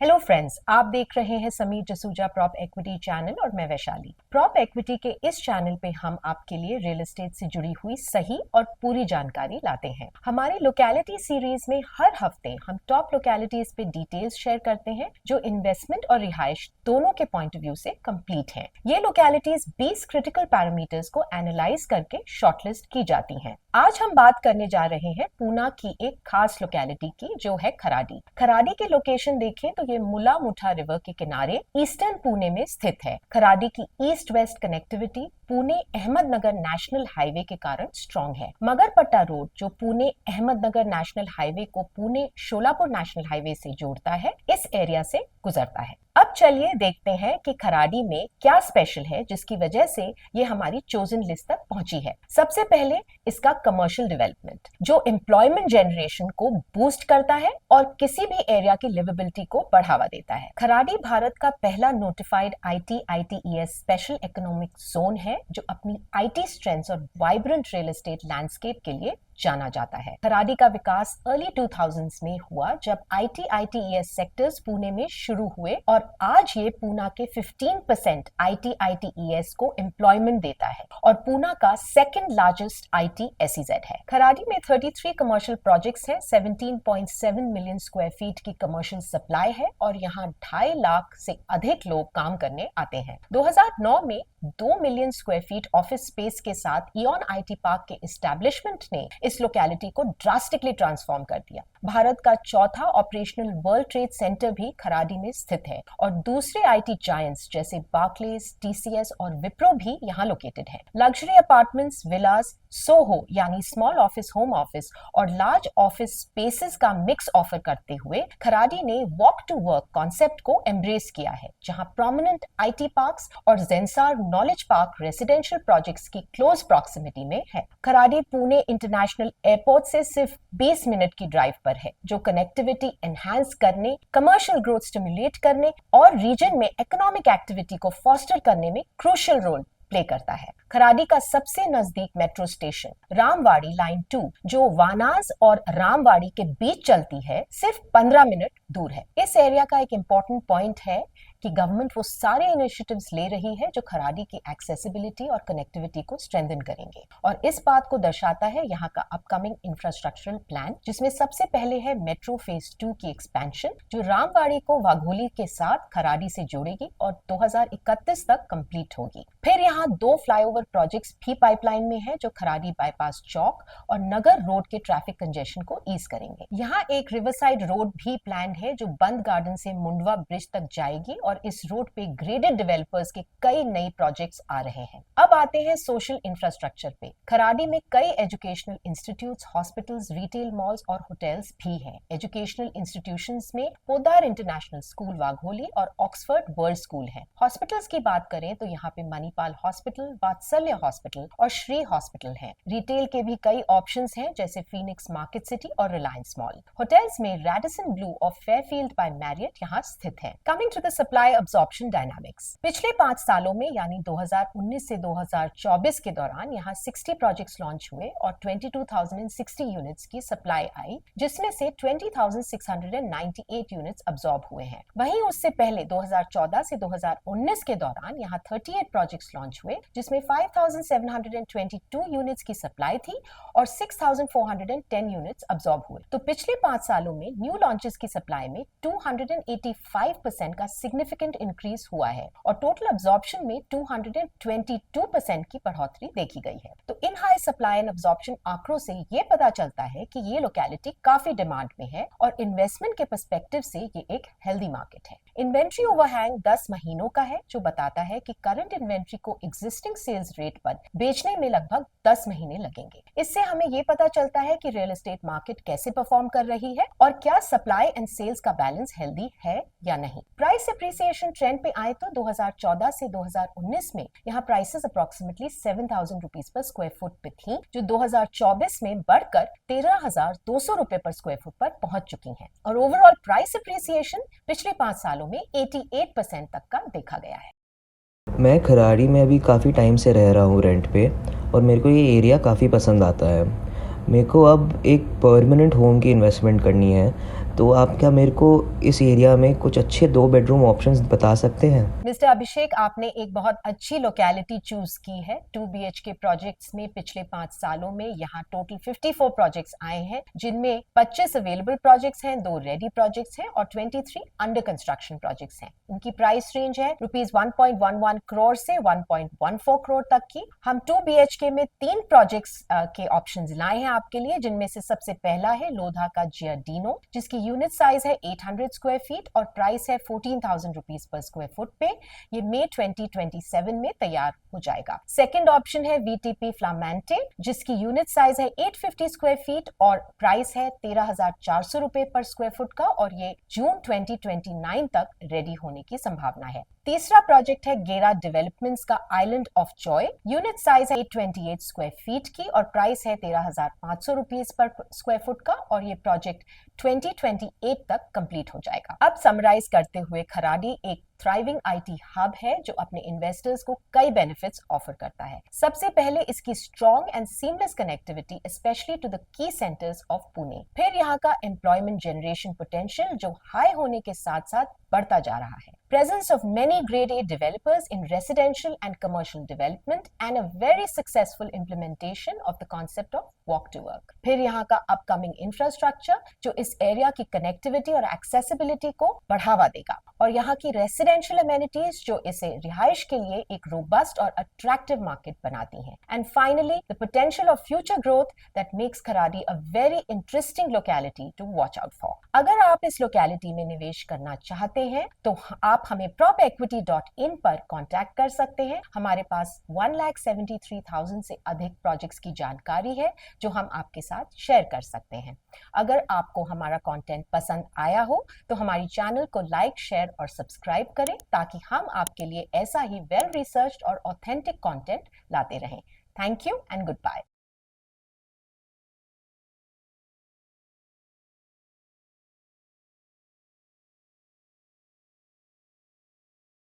Hello friends, आप देख रहे हैं Sameer Jasuja prop equity channel और मैं वैशाली। प्रॉप इक्विटी के इस चैनल पे हम आपके लिए रियल एस्टेट से जुड़ी हुई सही और पूरी जानकारी लाते हैं। हमारी लोकेलिटी सीरीज में हर हफ्ते हम टॉप लोकेलिटीज पे डिटेल्स शेयर करते हैं जो इन्वेस्टमेंट और रिहाइश दोनों के पॉइंट ऑफ व्यू से कंप्लीट हैं। ये लोकेलिटीज 20 क्रिटिकल पैरामीटर्स को एनालाइज करके शॉर्टलिस्ट की जाती हैं। आज हम बात करने जा रहे हैं पूना की एक खास लोकेलिटी की जो है खराडी। खराडी की लोकेशन देखें तो ये मुला मुठा रिवर के किनारे ईस्टर्न पुणे में स्थित है। खराडी की east west connectivity Pune Ahmednagar national highway के कारण स्ट्रॉन्ग है। मगरपट्टा रोड जो पुणे अहमदनगर नेशनल हाईवे को पुणे शोलापुर नेशनल हाईवे से जोड़ता है, इस एरिया से गुजरता है। अब चलिए देखते हैं कि खराडी में क्या स्पेशल है जिसकी वजह से ये हमारी चोजन लिस्ट तक पहुंची है। सबसे पहले इसका कमर्शियल डेवलपमेंट जो एम्प्लॉयमेंट जनरेशन को बूस्ट करता है और किसी भी एरिया की लिवेबिलिटी को बढ़ावा देता है। खराडी भारत का पहला notified ITES special economic zone है जो अपनी IT स्ट्रेंथ और वाइब्रेंट रियल एस्टेट लैंडस्केप के लिए जाना जाता है। खराडी का विकास अर्ली 2000s में हुआ जब ITES सेक्टर्स पुणे में शुरू हुए और आज ये पूना के 15% ITES को एम्प्लॉयमेंट देता है और पूना का सेकंड लार्जेस्ट IT SEZ है। खराडी में 33 कमर्शियल प्रोजेक्ट्स हैं, 17.7 मिलियन स्क्वायर फीट की कमर्शियल सप्लाई है और यहाँ 2.5 लाख से अधिक लोग काम करने आते हैं। 2009 में 2 million square feet office space के साथ इयॉन IT पार्क के एस्टैब्लिशमेंट ने इस लोकेलिटी को ड्रास्टिकली ट्रांसफॉर्म कर दिया। भारत का चौथा ऑपरेशनल वर्ल्ड ट्रेड सेंटर भी खराडी में स्थित है और दूसरे IT जायंट्स जैसे बार्कलेज, TCS और विप्रो भी यहाँ लोकेटेड है। लग्जरी अपार्टमेंट्स, विलास, सोहो यानी स्मॉल ऑफिस, होम ऑफिस और लार्ज ऑफिस स्पेसेस का मिक्स ऑफर करते हुए खराडी ने वॉक टू वर्क कॉन्सेप्ट को एम्ब्रेस किया है, जहां प्रोमिनेंट IT पार्क्स और Zensar knowledge park residential projects की क्लोज प्रॉक्सिमिटी में है। खराडी पुणे इंटरनेशनल एयरपोर्ट से सिर्फ 20 मिनट की ड्राइव पर है, जो कनेक्टिविटी एनहांस करने, कमर्शियल ग्रोथ स्टिमुलेट करने और रीजन में इकोनॉमिक एक्टिविटी को फोस्टर करने में क्रूशियल रोल प्ले करता है। खराडी का सबसे नजदीक मेट्रो स्टेशन रामवाड़ी लाइन 2 जो वानाज और रामवाड़ी के बीच चलती है, सिर्फ 15 मिनट दूर है। इस एरिया का एक इम्पोर्टेंट पॉइंट है कि गवर्नमेंट वो सारे इनिशिएटिव्स ले रही है जो खराडी की एक्सेसिबिलिटी और कनेक्टिविटी को स्ट्रेंथन करेंगे और इस बात को दर्शाता है यहाँ का अपकमिंग इंफ्रास्ट्रक्चरल प्लान, जिसमें सबसे पहले है मेट्रो फेज 2 की एक्सपेंशन जो रामवाड़ी को वाघोली के साथ खराडी से जोड़ेगी और 2031 तक कंप्लीट होगी। फिर यहाँ 2 फ्लाईओवर प्रोजेक्ट्स भी पाइपलाइन में है जो खराडी बाईपास चौक और नगर रोड के ट्रैफिक कंजेशन को ईज करेंगे। यहाँ एक रिवरसाइड रोड भी प्लान है जो बंद गार्डन से मुंडवा ब्रिज तक जाएगी और इस रोड पे ग्रेडेड डेवलपर्स के कई नए प्रोजेक्ट्स आ रहे हैं। अब आते हैं सोशल इंफ्रास्ट्रक्चर पे। खराडी में कई educational institutes, hospitals, retail malls और होटल्स भी हैं। एजुकेशनल इंस्टीट्यूशंस में पोदार इंटरनेशनल स्कूल वाघोली और ऑक्सफोर्ड वर्ल्ड स्कूल है। हॉस्पिटल्स की बात करें तो यहाँ पे मणिपाल हॉस्पिटल, वात्सल्य हॉस्पिटल और श्री हॉस्पिटल है। रिटेल के भी कई ऑप्शंस हैं जैसे फीनिक्स मार्केट सिटी और रिलायंस मॉल। होटल्स में रैडिसन ब्लू और फेयरफील्ड बाय मैरियट यहाँ स्थित है। Coming to the supply absorption dynamics, पिछले 5 सालों में यानी 2019 से 2024 के दौरान यहाँ 60 प्रोजेक्ट्स लॉन्च हुए और 22,060 यूनिट्स की सप्लाई आई, जिसमें से 20,698 यूनिट्स अब्जॉर्ब हुए हैं। वहीं उससे पहले 2014 से 2019 के दौरान यहाँ 38 प्रोजेक्ट्स लॉन्च हुए जिसमें 5,722 यूनिट्स की सप्लाई थी और 6,410 यूनिट्स अब्जॉर्ब हुए। तो पिछले 5 सालों में न्यू लॉन्चेस की सप्लाई में 285% का सिग्निफिकेंट इंक्रीज हुआ है और टोटल अब्जॉर्प्शन में 222% की बढ़ोतरी देखी गई है। तो इन हाई सप्लाई एंड अब्जॉर्प्शन आंकड़ों से ये पता चलता है कि ये लोकेलिटी काफी डिमांड में है और इन्वेस्टमेंट के पर्सपेक्टिव से ये एक हेल्दी मार्केट है। इन्वेंट्री ओवरहैंग 10 महीनों का है जो बताता है कि करंट इन्वेंट्री को एग्जिस्टिंग सेल्स रेट पर बेचने में लगभग 10 महीने लगेंगे। इससे हमें ये पता चलता है कि रियल एस्टेट मार्केट कैसे परफॉर्म कर रही है और क्या सप्लाई एंड सेल्स का बैलेंस हेल्दी है या नहीं। प्राइस एप्रिसिएशन ट्रेंड पे आए तो 2014 से 2019 में यहाँ prices approximately 7,000 rupees per square foot पे थी, जो 2024 में बढ़कर 13,200 रुपए पर स्क्वायर फुट पर पहुंच चुकी हैं और ओवरऑल प्राइस एप्रिसिएशन पिछले 5 सालों में 88% तक का देखा गया है। मैं खराड़ी में अभी काफ़ी टाइम से रह रहा हूँ रेंट पे और मेरे को ये एरिया काफ़ी पसंद आता है। मेरे को अब एक परमानेंट होम की इन्वेस्टमेंट करनी है, तो आप क्या मेरे को इस एरिया में कुछ अच्छे 2 बेडरूम ऑप्शंस बता सकते हैं? मिस्टर अभिषेक, आपने एक बहुत अच्छी लोकेलिटी चूज की है। 2 BHK प्रोजेक्ट्स में पिछले 5 सालों में यहाँ टोटल 54 प्रोजेक्ट्स आए हैं, जिनमें 25 अवेलेबल प्रोजेक्ट्स हैं, 2 रेडी प्रोजेक्ट्स हैं और 23 अंडर कंस्ट्रक्शन प्रोजेक्ट्स हैं। उनकी प्राइस रेंज है रुपीज 1.11 करोड़ से 1.14 करोड़ तक की। हम 2 BHK में 3 प्रोजेक्ट्स के ऑप्शंस लाए हैं आपके लिए, जिनमें से सबसे पहला है लोधा का जियाडीनो, जिसकी यूनिट साइज है 800 स्क्वायर फीट और प्राइस है 14,000 रुपीज पर स्क्वायर फुट पे। ये मई 2027 में तैयार हो जाएगा। सेकंड ऑप्शन है VTP फ्लामेंटे, जिसकी यूनिट साइज है 850 स्क्वायर फीट और प्राइस है 13,400 रुपए पर स्क्वायर फुट का और ये जून 2029 तक रेडी होने की संभावना है। तीसरा प्रोजेक्ट है गेरा डेवलपमेंट्स का island of Joy. Unit size है 828 स्क्वायर फीट की और प्राइस है 13,500 रुपीज पर स्क्वायर फुट का और ये प्रोजेक्ट 2028 तक कंप्लीट हो जाएगा। अब समराइज करते हुए, खराडी एक थ्राइविंग IT हब है जो अपने इन्वेस्टर्स को कई बेनिफिट्स ऑफर करता है। सबसे पहले इसकी strong and seamless connectivity specially to the key centres of Pune. फिर यहाँ का एम्प्लॉयमेंट जनरेशन पोटेंशियल जो हाई होने के साथ साथ बढ़ता जा रहा है। Presence of many grade A developers in residential and commercial development and a very successful implementation of the concept of walk to work. फिर यहाँ का upcoming infrastructure जो इस एरिया की कनेक्टिविटी और एक्सेसिबिलिटी को बढ़ावा देगा और यहाँ की रेसिडेंशियल अमेनिटीज जो इसे रिहाइश के लिए एक रोबस्ट और अट्रैक्टिव मार्केट बनाती हैं। And finally the potential of future growth that makes Kharadi a very interesting locality to watch out for. अगर आप इस लोकेलिटी में निवेश करना चाहते हैं तो आप हमें propequity.in पर कांटेक्ट कर सकते हैं। हमारे पास 1,73,000 से अधिक प्रोजेक्ट्स की जानकारी है जो हम आपके साथ शेयर कर सकते हैं। अगर आपको हमारा कंटेंट पसंद आया हो तो हमारी चैनल को लाइक, शेयर और सब्सक्राइब करें ताकि हम आपके लिए ऐसा ही वेल रिसर्च्ड और ऑथेंटिक कंटेंट लाते रहें। Thank you and good bye.